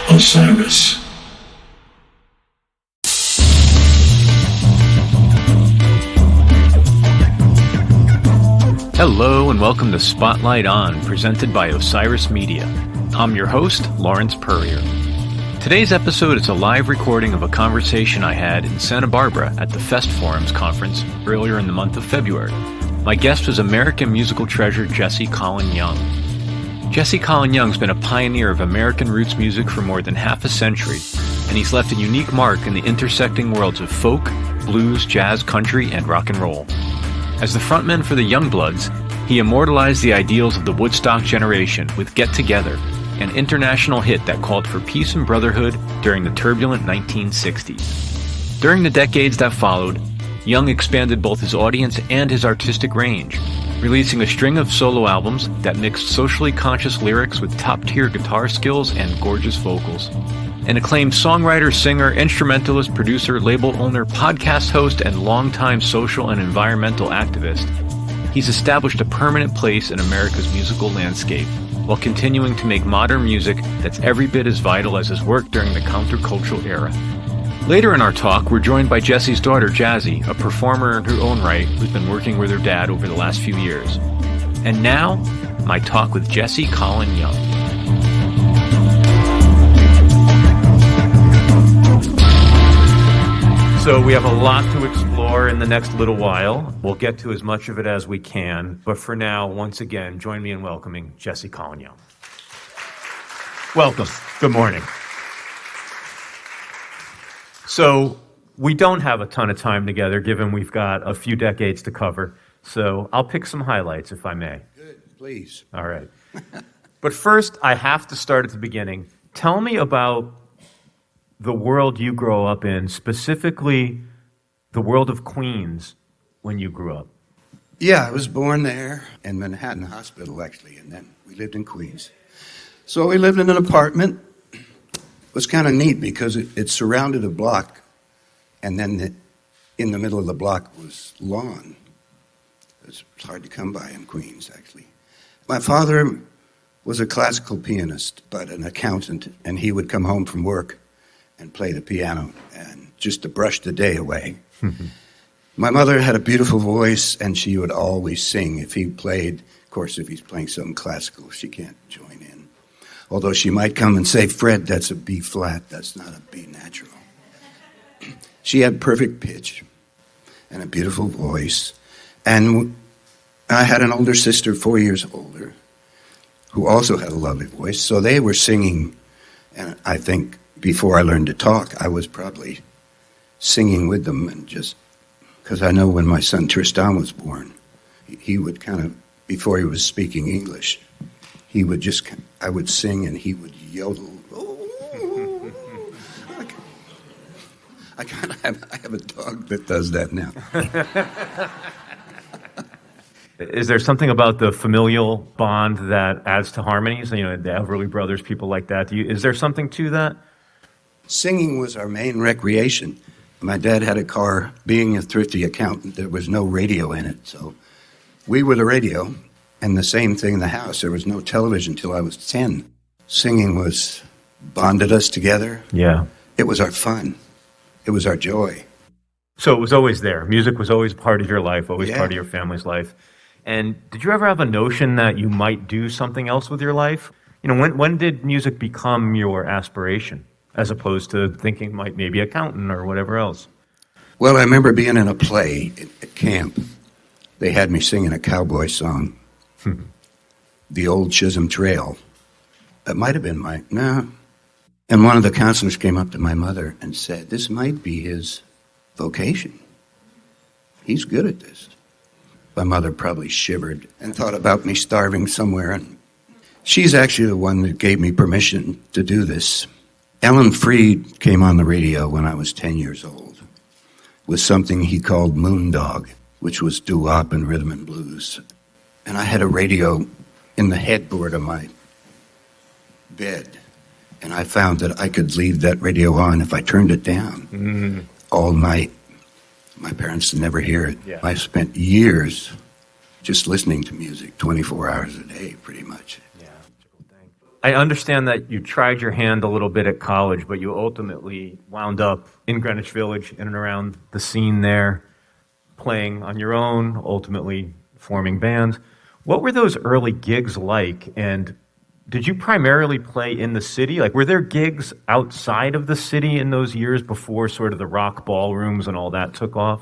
Osiris. Hello and welcome to Spotlight On, presented by Osiris Media. I'm your host, Lawrence Peryer. Today's episode is a live recording of a conversation I had in Santa Barbara at the FestForums conference earlier in the month of February. My guest was American musical treasure Jesse Colin Young. Jesse Colin Young's been a pioneer of American roots music for more than half a century, and he's left a unique mark in the intersecting worlds of folk, blues, jazz, country, and rock and roll. As the frontman for the Youngbloods, he immortalized the ideals of the Woodstock generation with Get Together, an international hit that called for peace and brotherhood during the turbulent 1960s. During the decades that followed, Young expanded both his audience and his artistic range, releasing a string of solo albums that mixed socially conscious lyrics with top-tier guitar skills and gorgeous vocals. An acclaimed songwriter, singer, instrumentalist, producer, label owner, podcast host, and longtime social and environmental activist, he's established a permanent place in America's musical landscape while continuing to make modern music that's every bit as vital as his work during the countercultural era. Later in our talk, we're joined by Jesse's daughter, Jazzy, a performer in her own right who's been working with her dad over the last few years. And now, my talk with Jesse Colin Young. So we have a lot to explore in the next little while. We'll get to as much of it as we can. But for now, once again, join me in welcoming Jesse Colin Young. Welcome. Good morning. So we don't have a ton of time together, given we've got a few decades to cover. So I'll pick some highlights, if I may. Good, please. All right. But first, I have to start at the beginning. Tell me about the world you grow up in, specifically the world of Queens when you grew up. Yeah, I was born there in Manhattan Hospital, actually, and then we lived in Queens. So we lived in an apartment. It was kind of neat because it surrounded a block, and then in the middle of the block was lawn. It's hard to come by in Queens, actually. My father was a classical pianist, but an accountant, and he would come home from work and play the piano, and just to brush the day away. My mother had a beautiful voice, and she would always sing. If he played, of course, if he's playing something classical, she can't join in. Although she might come and say, Fred, that's a B flat, that's not a B natural. She had perfect pitch and a beautiful voice. And I had an older sister, 4 years older, who also had a lovely voice. So they were singing, and I think before I learned to talk, I was probably singing with them, and just because I know when my son Tristan was born, he would kind of, before he was speaking English, he would just, I would sing and he would yodel. Oh, I have a dog that does that now. Is there something about the familial bond that adds to harmonies? You know, the Everly Brothers, people like that. Is there something to that? Singing was our main recreation. My dad had a car. Being a thrifty accountant, there was no radio in it, so we were the radio, and the same thing in the house. There was no television until I was 10. Singing bonded us together. Yeah. It was our fun. It was our joy. So it was always there. Music was always part of your life, always part of your family's life. And did you ever have a notion that you might do something else with your life? You know, when did music become your aspiration, as opposed to thinking like maybe accountant or whatever else? Well, I remember being in a play at camp. They had me singing a cowboy song, The Old Chisholm Trail. It might have been no. And one of the counselors came up to my mother and said, this might be his vocation. He's good at this. My mother probably shivered and thought about me starving somewhere. And she's actually the one that gave me permission to do this. Ellen Freed came on the radio when I was 10 years old with something he called Moondog, which was doo-wop and rhythm and blues. And I had a radio in the headboard of my bed, and I found that I could leave that radio on if I turned it down all night. My parents would never hear it. Yeah. I spent years just listening to music 24 hours a day, pretty much. Yeah, I understand that you tried your hand a little bit at college, but you ultimately wound up in Greenwich Village, in and around the scene there, playing on your own, ultimately forming bands. What were those early gigs like, and did you primarily play in the city? Like, were there gigs outside of the city in those years before sort of the rock ballrooms and all that took off?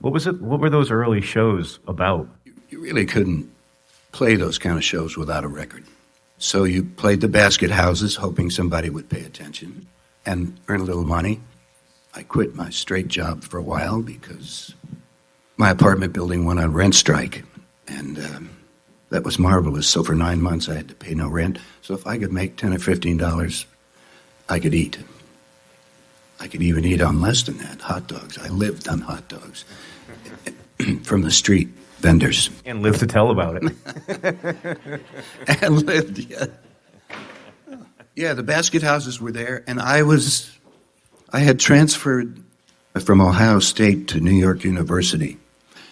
What was it? What were those early shows about? You really couldn't play those kind of shows without a record. So you played the basket houses, hoping somebody would pay attention and earn a little money. I quit my straight job for a while because my apartment building went on rent strike, and that was marvelous. So for 9 months, I had to pay no rent. So if I could make $10 or $15, I could eat. I could even eat on less than that. Hot dogs. I lived on hot dogs from the street vendors. And lived to tell about it. And lived, yeah. Yeah, the basket houses were there, and I had transferred from Ohio State to New York University.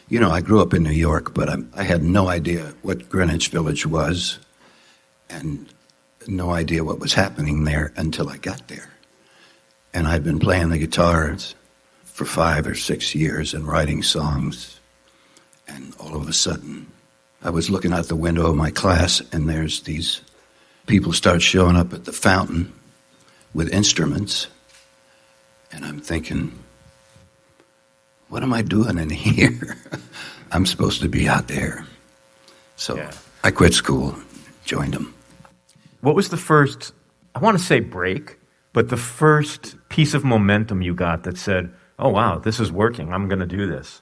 You know, I grew up in New York, but I had no idea what Greenwich Village was and no idea what was happening there until I got there. And I'd been playing the guitar for 5 or 6 years and writing songs. And all of a sudden, I was looking out the window of my class, and there's these people start showing up at the fountain with instruments. And I'm thinking, what am I doing in here? I'm supposed to be out there. So I quit school, joined them. What was the first, I want to say break, but the first piece of momentum you got that said, oh, wow, this is working. I'm going to do this?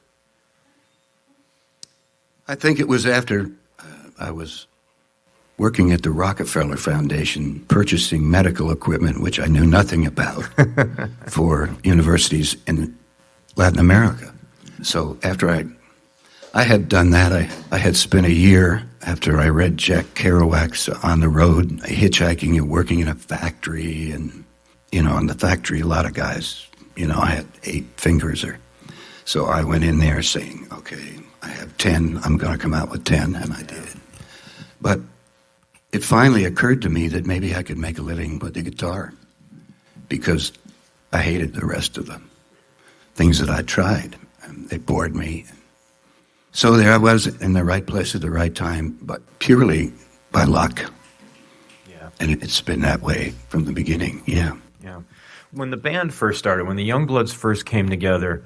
I think it was after I was working at the Rockefeller Foundation, purchasing medical equipment, which I knew nothing about, for universities in Latin America. So after I had done that, I had spent a year after I read Jack Kerouac's On the Road, hitchhiking and working in a factory. And, you know, in the factory, a lot of guys, you know, I had 8 fingers. So I went in there saying, okay, I have 10, I'm going to come out with 10, and I did. But it finally occurred to me that maybe I could make a living with the guitar, because I hated the rest of them. Things that I tried, and they bored me. So there I was in the right place at the right time, but purely by luck. Yeah. And it's been that way from the beginning, yeah. Yeah. When the band first started, when the Youngbloods first came together,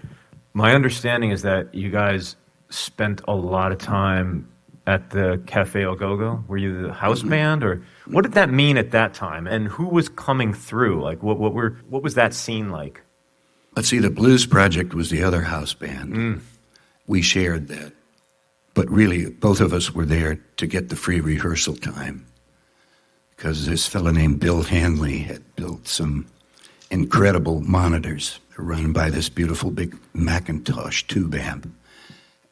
my understanding is that you guys spent a lot of time at the Cafe Au Go-Go. Were you the house band, or what did that mean at that time? And who was coming through? Like, what was that scene like? Let's see, the Blues Project was the other house band. We shared that. But really, both of us were there to get the free rehearsal time, because this fellow named Bill Hanley had built some incredible monitors run by this beautiful big Macintosh tube amp.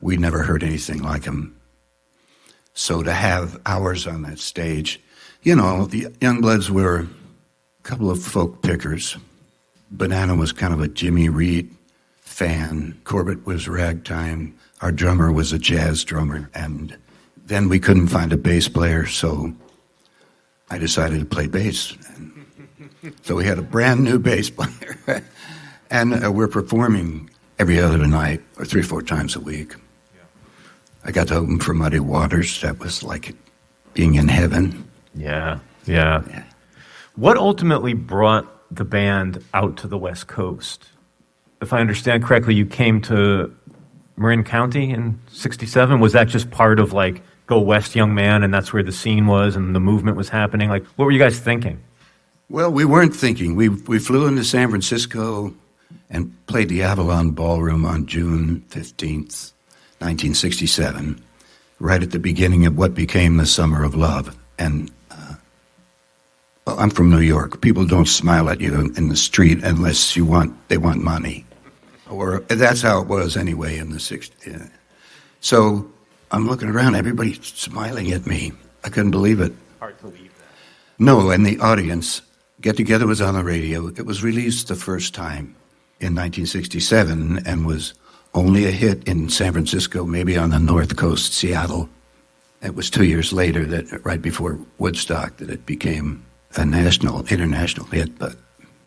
We'd never heard anything like them. So to have hours on that stage, you know, the Youngbloods were a couple of folk pickers. Banana was kind of a Jimmy Reed fan. Corbett was ragtime. Our drummer was a jazz drummer. And then we couldn't find a bass player, so I decided to play bass. So we had a brand new bass player. And we're performing every other night, or 3 or 4 times a week. Yeah. I got to open for Muddy Waters. That was like being in heaven. Yeah. What ultimately brought the band out to the West Coast? If I understand correctly, you came to Marin County in '67. Was that just part of, like, go west, young man, and that's where the scene was and the movement was happening? Like, what were you guys thinking? Well, we weren't thinking. We flew into San Francisco and played the Avalon Ballroom on June 15th, 1967, right at the beginning of what became the Summer of Love. And, well, I'm from New York. People don't smile at you in the street unless they want money. Or that's how it was anyway in the 60s. Yeah. So I'm looking around, everybody's smiling at me. I couldn't believe it. Hard to believe that. No, and the audience, Get Together was on the radio. It was released the first time in 1967 and was only a hit in San Francisco, maybe on the North Coast, Seattle. It was 2 years later, that right before Woodstock, that it became a national, international hit, but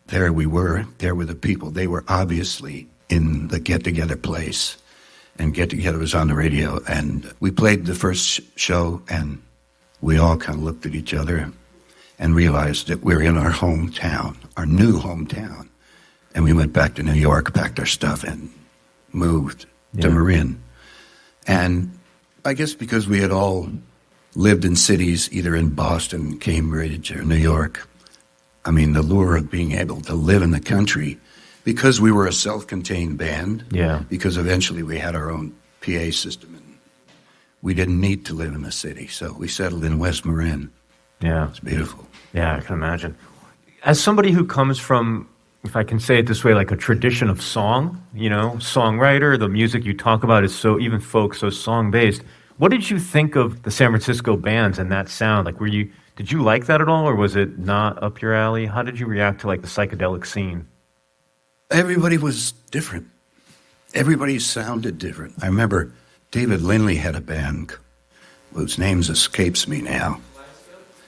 there we were. There were the people. They were obviously in the get-together place, and get-together was on the radio. And we played the first show, and we all kind of looked at each other and realized that we're in our hometown, our new hometown. And we went back to New York, packed our stuff, and moved to Marin. And I guess because we had all lived in cities, either in Boston, Cambridge, or New York, I mean, the lure of being able to live in the country, because we were a self-contained band, because eventually we had our own PA system, and we didn't need to live in the city, so we settled in West Marin. Yeah. It's beautiful. Yeah, I can imagine. As somebody who comes from, if I can say it this way, like a tradition of song, songwriter, the music you talk about is so, even folk, so song-based. What did you think of the San Francisco bands and that sound? Like, did you like that at all, or was it not up your alley? How did you react to, like, the psychedelic scene? Everybody was different. Everybody sounded different. I remember David Lindley had a band whose name escapes me now.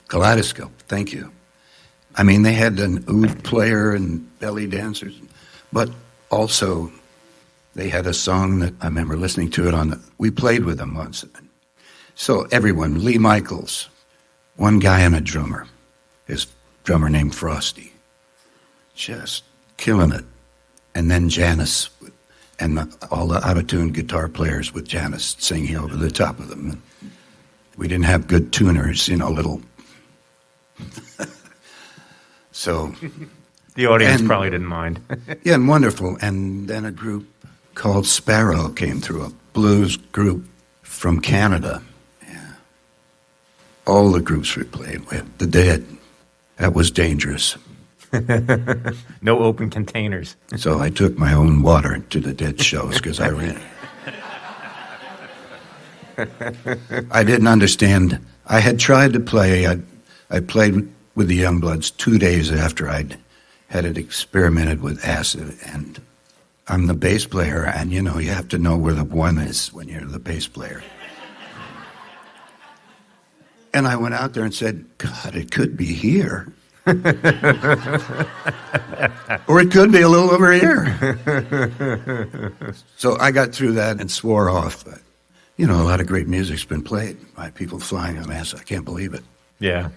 Kaleidoscope, thank you. I mean, they had an oud player and belly dancers, but also they had a song that I remember listening to it we played with them once. So everyone, Lee Michaels, one guy and a drummer, his drummer named Frosty, just killing it. And then Janice, and all the out-of-tune guitar players with Janice singing over the top of them. And we didn't have good tuners, little... So... The audience probably didn't mind. Yeah, and wonderful. And then a group called Sparrow came through, a blues group from Canada. Yeah. All the groups we played with. The Dead. That was dangerous. No open containers. So I took my own water to the Dead shows because I ran. I didn't understand. I had tried to play. I played with the Youngbloods 2 days after I'd had it experimented with acid, and I'm the bass player, and you have to know where the one is when you're the bass player. And I went out there and said, God, it could be here. Or it could be a little over here. So I got through that and swore off. But, a lot of great music's been played by people flying on acid. I can't believe it. Yeah,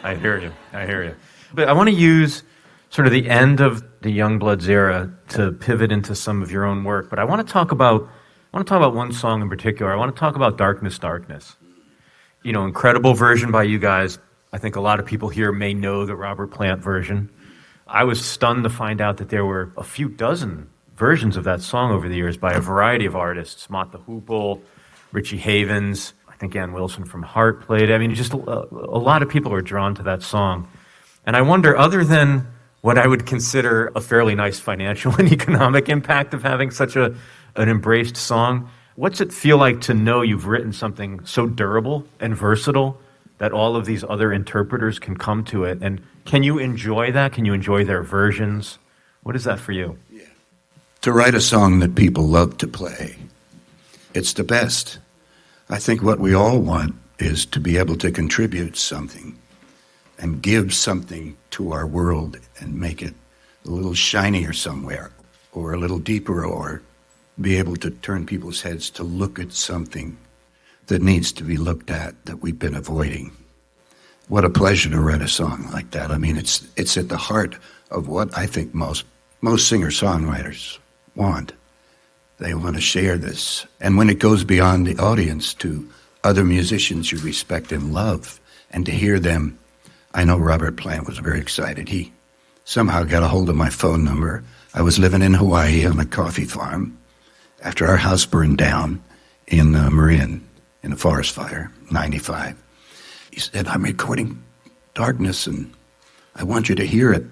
I hear you. But I want to use sort of the end of the Youngbloods era to pivot into some of your own work. But I want to talk about one song in particular. I want to talk about Darkness, Darkness. Incredible version by you guys. I think a lot of people here may know the Robert Plant version. I was stunned to find out that there were a few dozen versions of that song over the years by a variety of artists. Mott the Hoople, Richie Havens, I think Ann Wilson from Heart played. I mean, just a lot of people are drawn to that song. And I wonder, other than what I would consider a fairly nice financial and economic impact of having such an embraced song, what's it feel like to know you've written something so durable and versatile that all of these other interpreters can come to it? And can you enjoy that? Can you enjoy their versions? What is that for you? Yeah. To write a song that people love to play, it's the best. I think what we all want is to be able to contribute something and give something to our world and make it a little shinier somewhere, or a little deeper, or be able to turn people's heads to look at something that needs to be looked at that we've been avoiding. What a pleasure to write a song like that. I mean, it's at the heart of what I think most singer-songwriters want. They want to share this. And when it goes beyond the audience to other musicians you respect and love, and to hear them, I know Robert Plant was very excited. He somehow got a hold of my phone number. I was living in Hawaii on a coffee farm after our house burned down in Marin in a forest fire, 95. He said, I'm recording Darkness and I want you to hear it.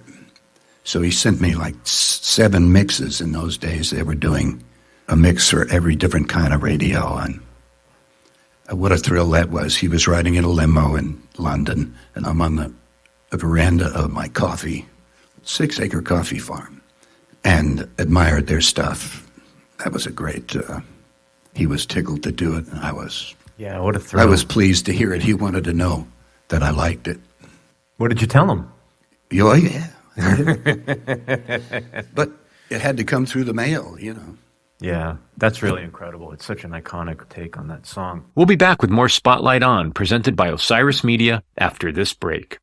So he sent me like 7 mixes in those days. They were doing a mix for every different kind of radio. And what a thrill that was. He was riding in a limo in London, and I'm on the veranda of my 6-acre coffee farm, and admired their stuff. That was a great, he was tickled to do it, and I was... Yeah, what a thrill. I was pleased to hear it. He wanted to know that I liked it. What did you tell him? Oh, yeah. But it had to come through the mail, Yeah, that's really incredible. It's such an iconic take on that song. We'll be back with more Spotlight On, presented by Osiris Media, after this break.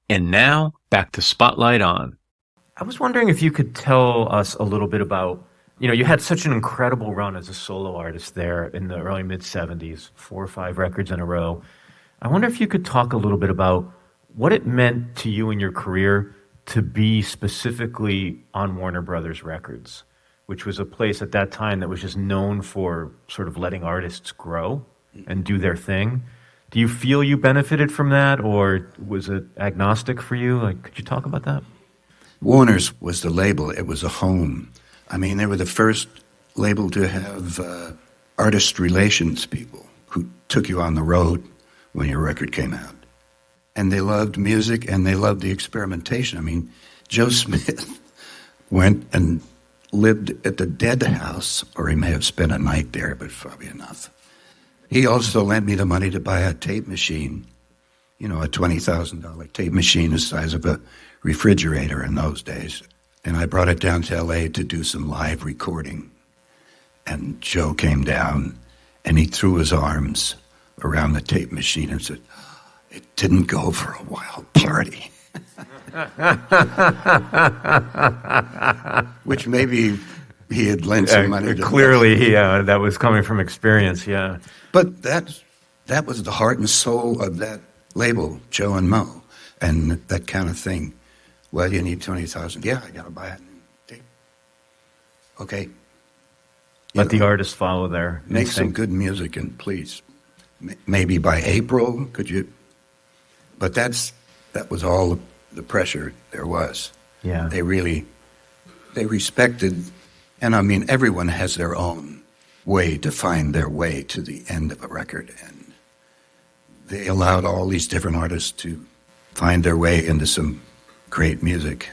And now, back to Spotlight On. I was wondering if you could tell us a little bit about, you had such an incredible run as a solo artist there in the early mid-'70s, 4 or 5 records in a row. I wonder if you could talk a little bit about what it meant to you in your career to be specifically on Warner Brothers Records, which was a place at that time that was just known for sort of letting artists grow and do their thing. Do you feel you benefited from that, or was it agnostic for you? Could you talk about that? Warner's was the label. It was a home. I mean, they were the first label to have artist relations people who took you on the road when your record came out. And they loved music, and they loved the experimentation. I mean, Joe Smith went and lived at the Dead House, or he may have spent a night there, but probably enough. He also lent me the money to buy a tape machine, a $20,000 tape machine the size of a refrigerator in those days. And I brought it down to L.A. to do some live recording. And Joe came down, and he threw his arms around the tape machine and said, "It didn't go for a wild party." Which maybe he had lent some money to. Clearly, that was coming from experience, yeah. But that was the heart and soul of that label, Joe and Mo, and that kind of thing. Well, you need 20,000. Yeah, I got to buy it. Okay. Let the artist follow their Make instinct. some good music, and please, maybe by April, could you? But that was all the pressure there was. Yeah. They respected, and I mean, everyone has their own way to find their way to the end of a record, and they allowed all these different artists to find their way into some great music.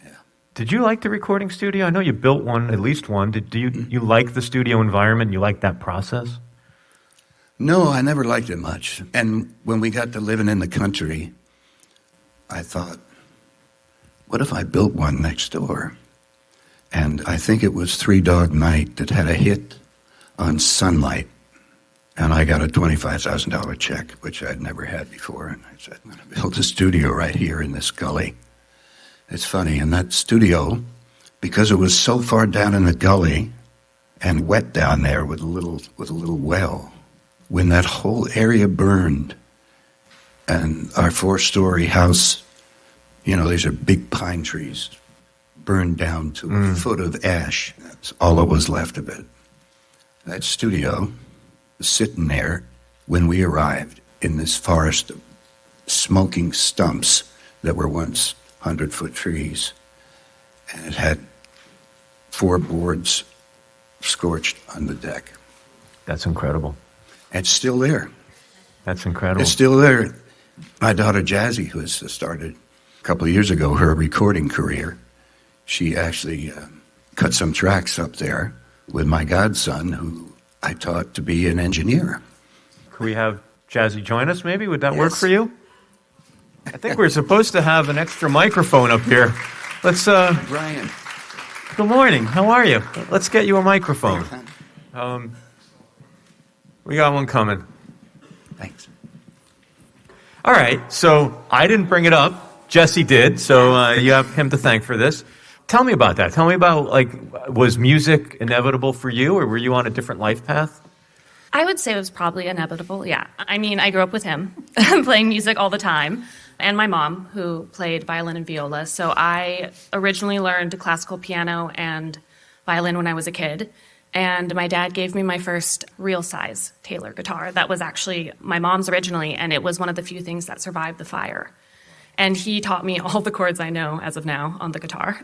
Yeah. Did you like the recording studio? I know you built one, at least one. Do you like the studio environment? You like that process? No, I never liked it much. And when we got to living in the country, I thought, what if I built one next door? And I think it was Three Dog Night that had a hit on Sunlight. And I got a $25,000 check, which I'd never had before. And I said, I'm going to build a studio right here in this gully. It's funny, in that studio, because it was so far down in the gully and wet down there with a little well, when that whole area burned and our 4-story house, these are big pine trees, burned down to a foot of ash. That's all that was left of it. That studio was sitting there when we arrived in this forest of smoking stumps that were once 100-foot trees. And it had 4 boards scorched on the deck. That's incredible. It's still there. That's incredible. It's still there. My daughter Jazzy, who has started a couple of years ago her recording career, she actually cut some tracks up there with my godson, who I taught to be an engineer. Could we have Jazzy join us, maybe? Would that work for you? I think we're supposed to have an extra microphone up here. Let's, Brian. Good morning. How are you? Let's get you a microphone. We got one coming. Thanks. All right. So I didn't bring it up. Jesse did. So you have him to thank for this. Tell me about that. Tell me about, was music inevitable for you, or were you on a different life path? I would say it was probably inevitable, yeah. I mean, I grew up with him, playing music all the time, and my mom, who played violin and viola. So I originally learned classical piano and violin when I was a kid, and my dad gave me my first real-size Taylor guitar. That was actually my mom's originally, and it was one of the few things that survived the fire. And he taught me all the chords I know as of now on the guitar.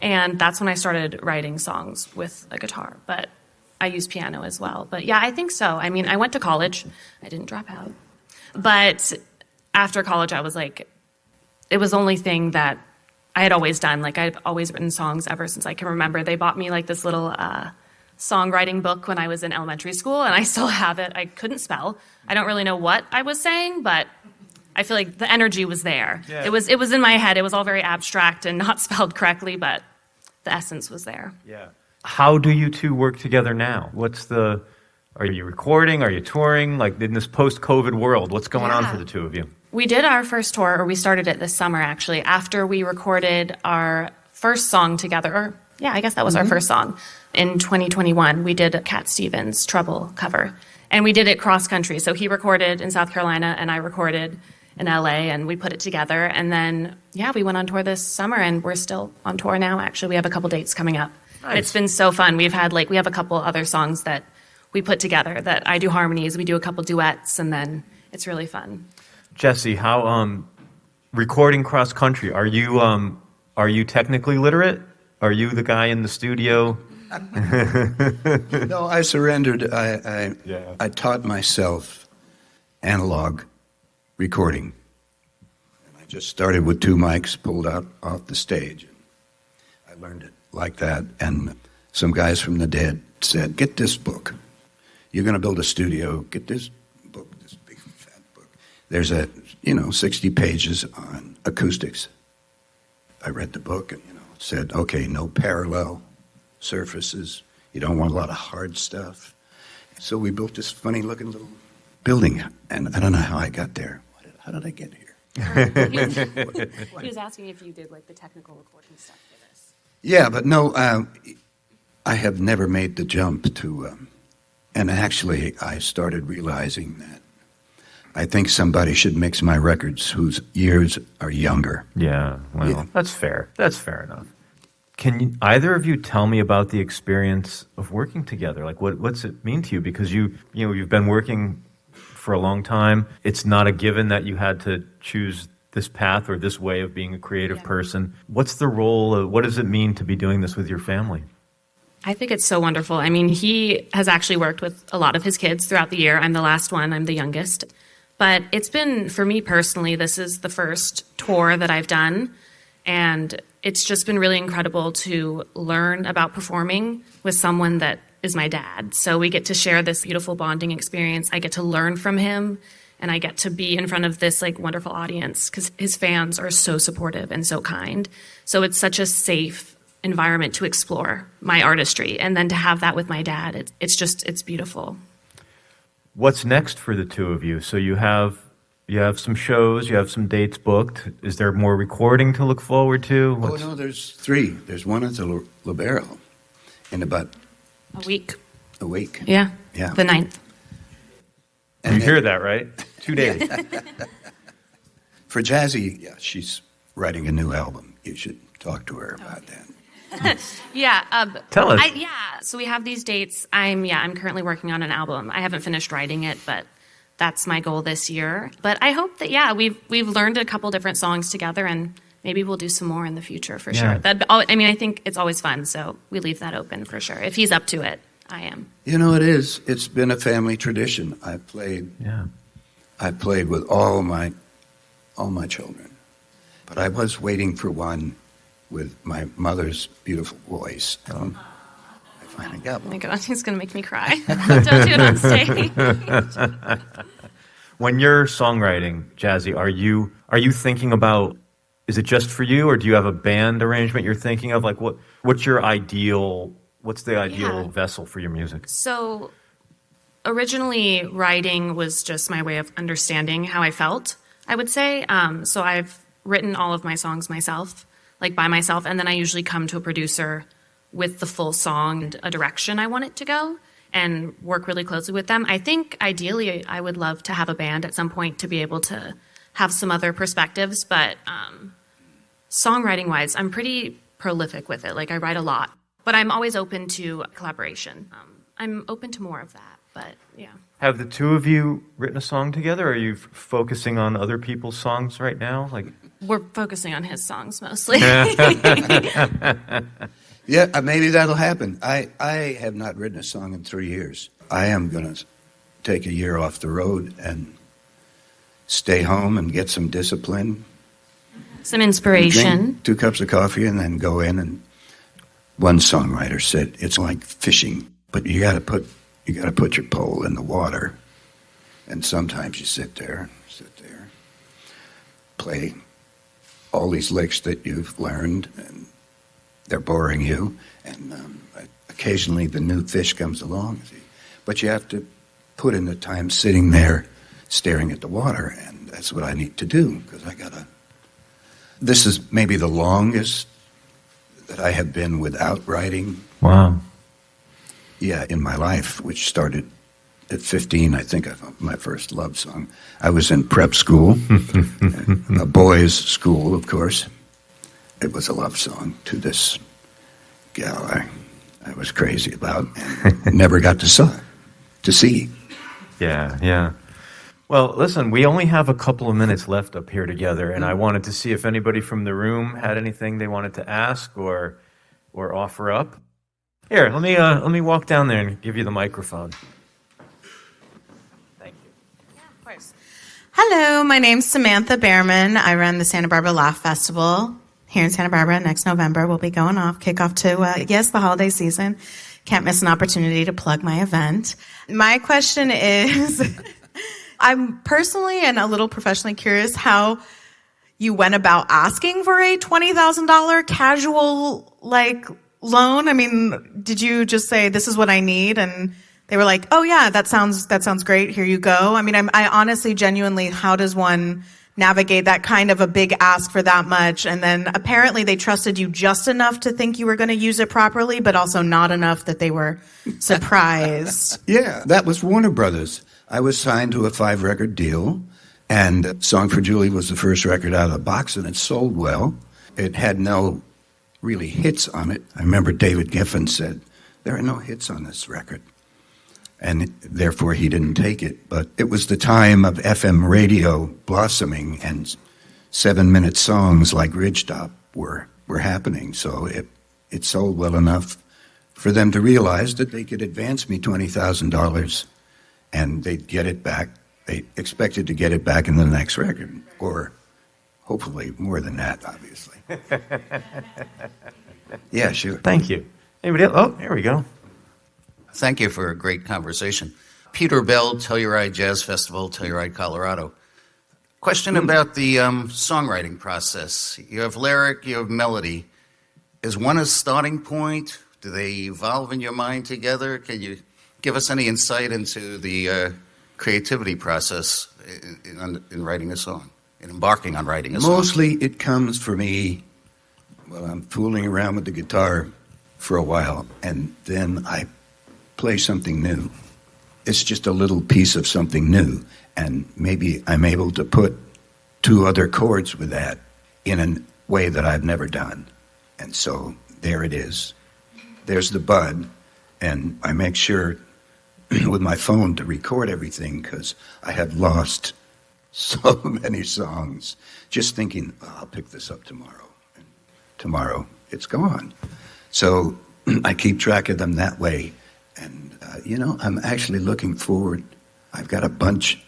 And that's when I started writing songs with a guitar. But I use piano as well. But yeah, I think so. I mean, I went to college. I didn't drop out. But after college, I was like, it was the only thing that I had always done. Like, I've always written songs ever since I can remember. They bought me like this little songwriting book when I was in elementary school, and I still have it. I couldn't spell. I don't really know what I was saying, but I feel like the energy was there. Yeah. It was in my head. It was all very abstract and not spelled correctly, but the essence was there. Yeah. How do you two work together now? Are you recording? Are you touring? Like in this post-COVID world, what's going on for the two of you? We did our first tour, or we started it this summer actually, after we recorded our first song together. Or, yeah, I guess that was our first song. In 2021, we did a Cat Stevens Trouble cover. And we did it cross-country. So he recorded in South Carolina, and I recorded in LA, and we put it together. And then, yeah, we went on tour this summer, and we're still on tour now, actually. We have a couple dates coming up. Nice. It's been so fun. We have a couple other songs that we put together that I do harmonies. We do a couple duets, and then it's really fun. Jesse, how recording cross country? Are you technically literate? Are you the guy in the studio? No, I surrendered. I taught myself analog recording. And I just started with 2 mics pulled out off the stage. I learned it like that. And some guys from the Dead said, "Get this book. You're going to build a studio. Get this book, this big fat book. There's 60 pages on acoustics." I read the book and, it said, okay, no parallel surfaces. You don't want a lot of hard stuff. So we built this funny looking little building. And I don't know how I got there. How did I get here? He was asking if you did like the technical recording stuff for this. Yeah, but no, I have never made the jump to, and actually I started realizing that I think somebody should mix my records whose years are younger. Yeah, well, That's fair. That's fair enough. Can either of you tell me about the experience of working together? Like, what's it mean to you? Because you've been working for a long time. It's not a given that you had to choose this path or this way of being a creative person. What's the role? What does it mean to be doing this with your family? I think it's so wonderful. I mean, he has actually worked with a lot of his kids throughout the year. I'm the last one. I'm the youngest. But it's been, for me personally, this is the first tour that I've done. And it's just been really incredible to learn about performing with someone that is my dad. So we get to share this beautiful bonding experience. I get to learn from him, and I get to be in front of this wonderful audience because his fans are so supportive and so kind. So it's such a safe environment to explore my artistry. And then to have that with my dad, it's beautiful. What's next for the two of you? So you have some shows, you have some dates booked. Is there more recording to look forward to? No, there's 3. There's one at the Libero in about a week. Yeah. The 9th. And you hear that, right? 2 days. For Jazzy, she's writing a new album. You should talk to her about that. Tell us. So we have these dates. I'm currently working on an album. I haven't finished writing it, but that's my goal this year. But I hope that we've learned a couple different songs together, and maybe we'll do some more in the future for sure. I think it's always fun, so we leave that open for sure. If he's up to it, I am. It is. It's been a family tradition. I played with all my children, but I was waiting for one with my mother's beautiful voice. I finally got one. Oh my God, he's going to make me cry. Don't do it on stage. When you're songwriting, Jazzy, are you thinking about, is it just for you, or do you have a band arrangement you're thinking of? Like, what's the ideal vessel for your music? So originally, writing was just my way of understanding how I felt, I would say. So I've written all of my songs myself, by myself, and then I usually come to a producer with the full song and a direction I want it to go and work really closely with them. I think ideally I would love to have a band at some point to be able to have some other perspectives, but songwriting-wise, I'm pretty prolific with it. I write a lot, but I'm always open to collaboration. I'm open to more of that, but yeah. Have the two of you written a song together, or are you focusing on other people's songs right now? We're focusing on his songs mostly. Yeah, maybe that'll happen. I have not written a song in 3 years. I am going to take a year off the road and stay home and get some discipline. Some inspiration. Drink 2 cups of coffee and then go in. And one songwriter said, it's like fishing, but you got to put your pole in the water. And sometimes you sit there. play all these licks that you've learned, and they're boring you, and occasionally the new fish comes along. But you have to put in the time sitting there staring at the water, and that's what I need to do, because this is maybe the longest that I have been without writing. Wow. Yeah, in my life, which started at 15, I think I found my first love song. I was in prep school, a boys' school, of course. It was a love song to this gal I was crazy about and never got to see. Yeah. Well, listen, we only have a couple of minutes left up here together, and I wanted to see if anybody from the room had anything they wanted to ask or offer up. Here, let me walk down there and give you the microphone. Thank you. Yeah, of course. Hello, my name's Samantha Behrman. I run the Santa Barbara Laugh Festival here in Santa Barbara next November. We'll be going off, kick off to, the holiday season. Can't miss an opportunity to plug my event. My question is, I'm personally and a little professionally curious how you went about asking for a $20,000 casual, loan. I mean, did you just say, this is what I need? And they were like, oh yeah, that sounds great. Here you go. I mean, I honestly, genuinely, how does one navigate that kind of a big ask for that much? And then apparently they trusted you just enough to think you were going to use it properly, but also not enough that they were surprised. Yeah, that was Warner Brothers. I was signed to a 5-record deal, and Song for Julie was the first record out of the box, and it sold well. It had no really hits on it. I remember David Giffen said, there are no hits on this record. And therefore he didn't take it. But it was the time of FM radio blossoming, and 7-minute songs like Ridgetop were happening. So it sold well enough for them to realize that they could advance me $20,000 and they'd get it back. They expected to get it back in the next record, or hopefully more than that, obviously. Yeah, sure. Thank you. Anybody else? Oh, there we go. Thank you for a great conversation. Peter Bell, Telluride Jazz Festival, Telluride, Colorado. Question about the songwriting process. You have lyric, you have melody. Is one a starting point? Do they evolve in your mind together? Can you give us any insight into the creativity process in writing a song, in embarking on writing a song? Mostly it comes for me, well, I'm fooling around with the guitar for a while, and then I play something new. It's just a little piece of something new, and maybe I'm able to put 2 other chords with that in a way that I've never done. And so there it is. There's the bud, and I make sure with my phone to record everything, because I have lost so many songs just thinking, oh, I'll pick this up tomorrow. And tomorrow it's gone. So I keep track of them that way. And, I'm actually looking forward. I've got a bunch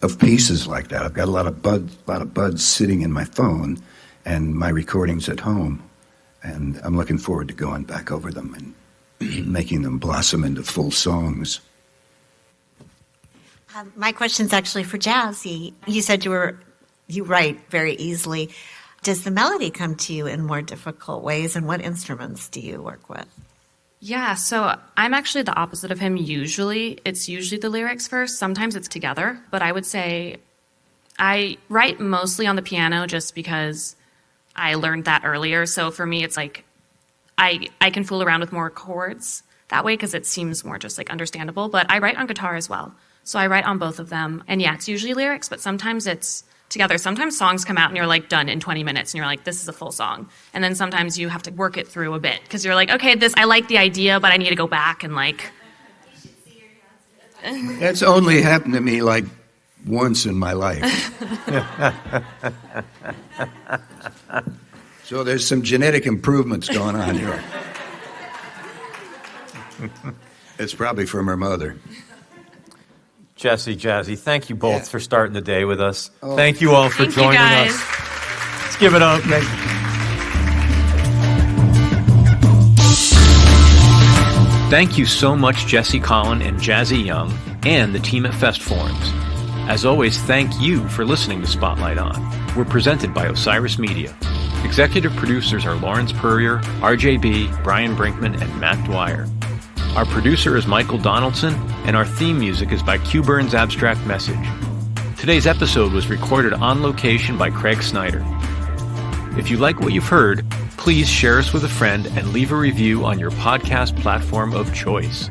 of pieces like that. I've got a lot of buds sitting in my phone and my recordings at home. And I'm looking forward to going back over them and making them blossom into full songs. My question's actually for Jazzy. You said you write very easily. Does the melody come to you in more difficult ways, and what instruments do you work with? Yeah, so I'm actually the opposite of him usually. It's usually the lyrics first. Sometimes it's together, but I would say I write mostly on the piano just because I learned that earlier. So for me, it's like I can fool around with more chords that way because it seems more just understandable. But I write on guitar as well. So I write on both of them. And yeah, it's usually lyrics, but sometimes it's together. Sometimes songs come out and you're done in 20 minutes and you're like, this is a full song. And then sometimes you have to work it through a bit because you're like, okay, I like the idea, but I need to go back and It's only happened to me once in my life. So there's some genetic improvements going on here. It's probably from her mother. Jazzy, thank you both for starting the day with us. Oh. Thank you all for Thank you, joining guys. us. Let's give it up. Thank you so much, Jesse Colin and Jazzy Young, and the team at FestForums. As always, thank you for listening to Spotlight On. were presented by Osiris Media. Executive producers are Lawrence Peryer, RJB, Brian Brinkman, and Matt Dwyer. Our producer is Michael Donaldson, and our theme music is by Q Burn's Abstract Message. Today's episode was recorded on location by Craig Snyder. If you like what you've heard, please share us with a friend and leave a review on your podcast platform of choice.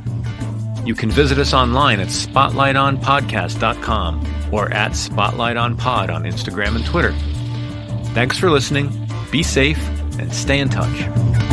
You can visit us online at spotlightonpodcast.com or at spotlightonpod on Instagram and Twitter. Thanks for listening, be safe, and stay in touch.